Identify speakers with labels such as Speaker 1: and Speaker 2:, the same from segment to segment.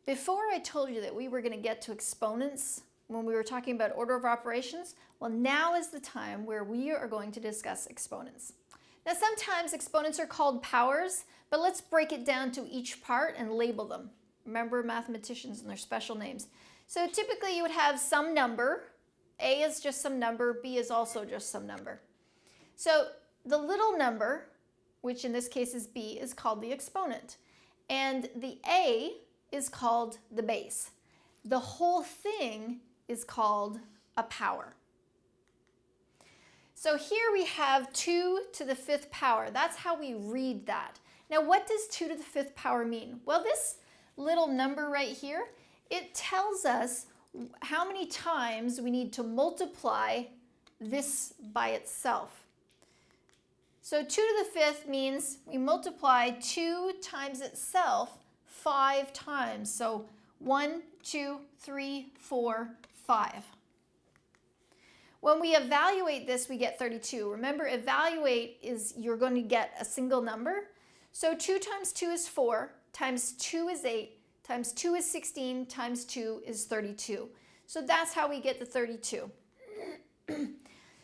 Speaker 1: Before I told you that we were going to get to exponents when we were talking about order of operations, well, now is the time where we are going to discuss exponents. Now, sometimes exponents are called powers, but let's break it down to each part and label them. Remember mathematicians and their special names. So typically you would have some number. A is just some number, B is also just some number. So the little number, which in this case is B, is called the exponent. And the A is called the base. The whole thing is called a power. So here we have 2 to the 5th power. That's how we read that. Now, what does 2 to the 5th power mean? Well, this little number right here, it tells us how many times we need to multiply this by itself. So 2 to the 5th means we multiply 2 times itself 5 times. So 1, 2, 3, 4, 5. When we evaluate this, we get 32. Remember, evaluate is you're going to get a single number. So 2 times 2 is 4, times 2 is 8, times 2 is 16, times 2 is 32. So that's how we get the 32.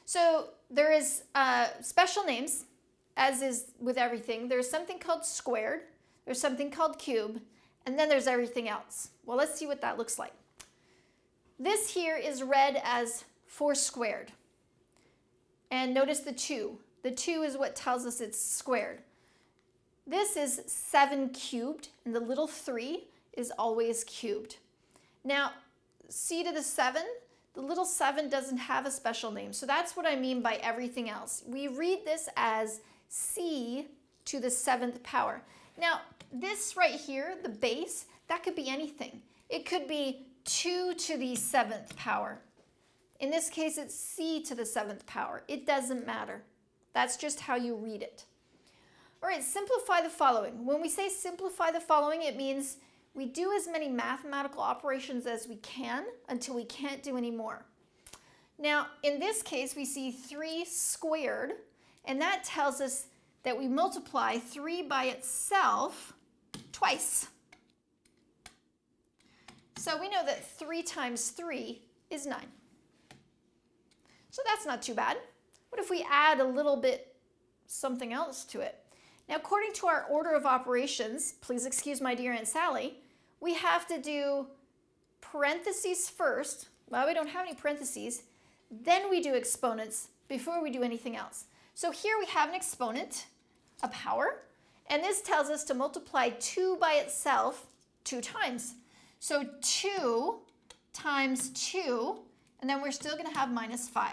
Speaker 1: So there is special names, as is with everything. There's something called squared, there's something called cube, and then there's everything else. Well, let's see what that looks like. This here is read as 4 squared. And notice the 2. The 2 is what tells us it's squared. This is 7 cubed, and the little 3 is always cubed. Now, c to the 7, the little 7 doesn't have a special name. So that's what I mean by everything else. We read this as c to the 7th power. Now, this right here, the base, that could be anything. It could be 2 to the 7th power. In this case, it's c to the 7th power. It doesn't matter. That's just how you read it. All right, simplify the following. When we say simplify the following, it means we do as many mathematical operations as we can until we can't do any more. Now, in this case, we see 3 squared, and that tells us that we multiply 3 by itself twice. So we know that 3 times 3 is 9. So that's not too bad. What if we add a little bit something else to it? Now, according to our order of operations, please excuse my dear Aunt Sally, we have to do parentheses first. Well, we don't have any parentheses. Then we do exponents before we do anything else. So here we have an exponent, a power, and this tells us to multiply 2 by itself 2 times. So 2 times 2, and then we're still going to have minus 5.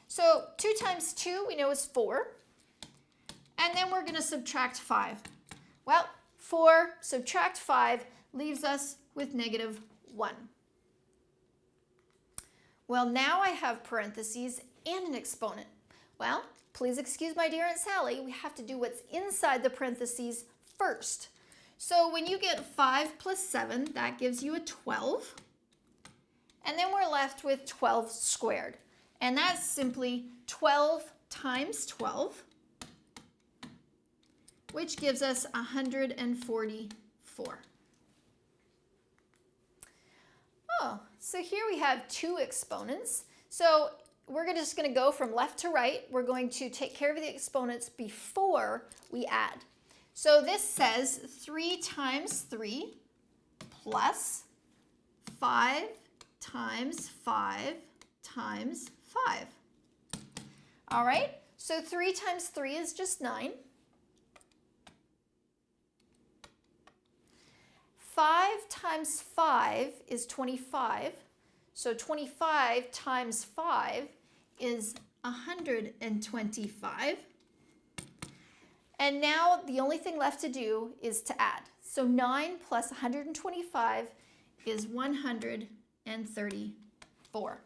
Speaker 1: So 2 times 2 we know is 4, and then we're going to subtract 5. Well, 4 subtract 5 leaves us with negative 1. Well, now I have parentheses and an exponent. Well, please excuse my dear Aunt Sally, we have to do what's inside the parentheses first. So when you get 5 plus 7, that gives you a 12. And then we're left with 12 squared. And that's simply 12 times 12, which gives us 144. Oh, so here we have 2 exponents. So we're just going to go from left to right. We're going to take care of the exponents before we add. So this says 3 times 3 plus 5 times 5 times 5. All right, so 3 times 3 is just 9. 5 times 5 is 25. So 25 times 5 is 125. And now the only thing left to do is to add. So 9 plus 125 is 134.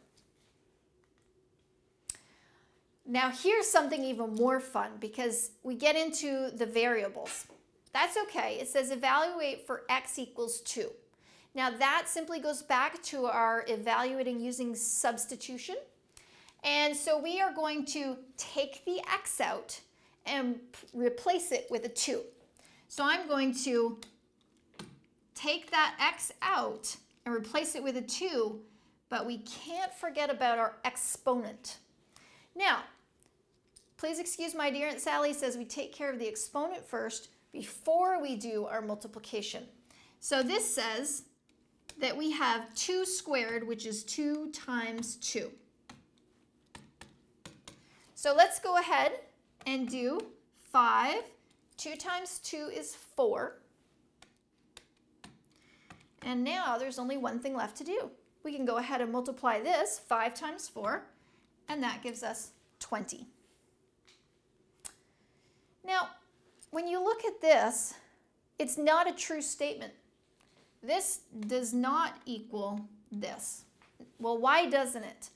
Speaker 1: Now here's something even more fun because we get into the variables. That's okay. It says evaluate for x equals 2. Now that simply goes back to our evaluating using substitution. And so we are going to take the x out and replace it with a 2. So I'm going to take that x out and replace it with a 2, but we can't forget about our exponent. Now, please excuse my dear Aunt Sally says we take care of the exponent first before we do our multiplication. So this says that we have 2 squared, which is 2 times 2. So let's go ahead and do 5. 2 times 2 is 4. And now there's only one thing left to do. We can go ahead and multiply this, 5 times 4, and that gives us 20. Now, when you look at this, it's not a true statement. This does not equal this. Well, why doesn't it?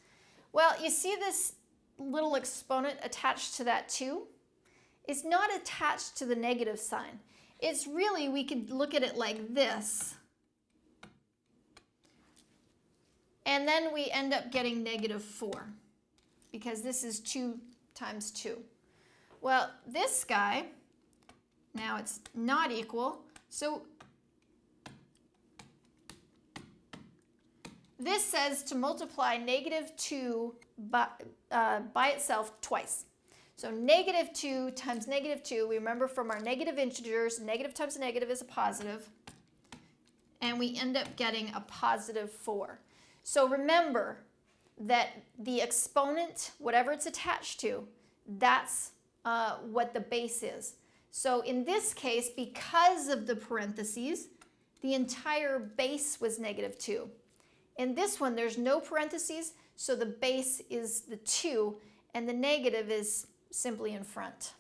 Speaker 1: Well, you see this little exponent attached to that 2? It's not attached to the negative sign. It's really, we could look at it like this. And then we end up getting -4 because this is 2 times 2. Well, this guy, now it's not equal, so this says to multiply -2 by itself twice. So -2 times -2, we remember from our negative integers, negative times a negative is a positive, and we end up getting a +4. So remember that the exponent, whatever it's attached to, that's what the base is. So in this case, because of the parentheses, the entire base was -2. In this one, there's no parentheses, so the base is the 2, and the negative is simply in front.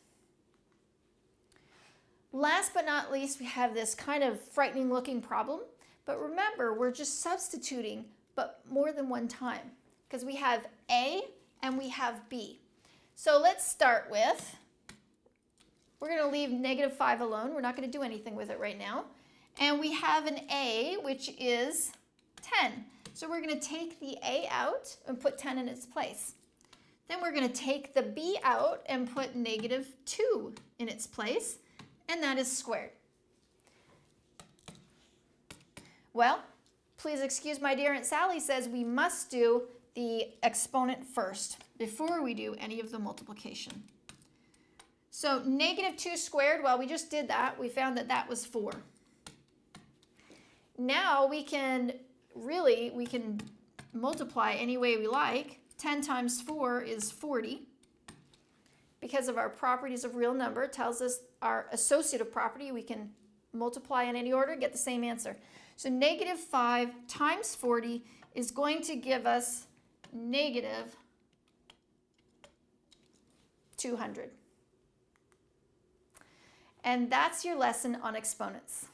Speaker 1: Last but not least, we have this kind of frightening looking problem, but remember, we're just substituting, but more than one time, because we have A and we have B. So let's start with, we're going to leave -5 alone. We're not going to do anything with it right now. And we have an A, which is 10. So we're going to take the A out and put 10 in its place. Then we're going to take the B out and put -2 in its place, and that is squared. Well, please excuse my dear Aunt Sally says we must do the exponent first before we do any of the multiplication. So -2 squared, well, we just did that. We found that that was 4. Now we can multiply any way we like. 10 times 4 is 40. Because of our properties of real number, it tells us our associative property, we can multiply in any order, get the same answer. So -5 times 40 is going to give us -200. And that's your lesson on exponents.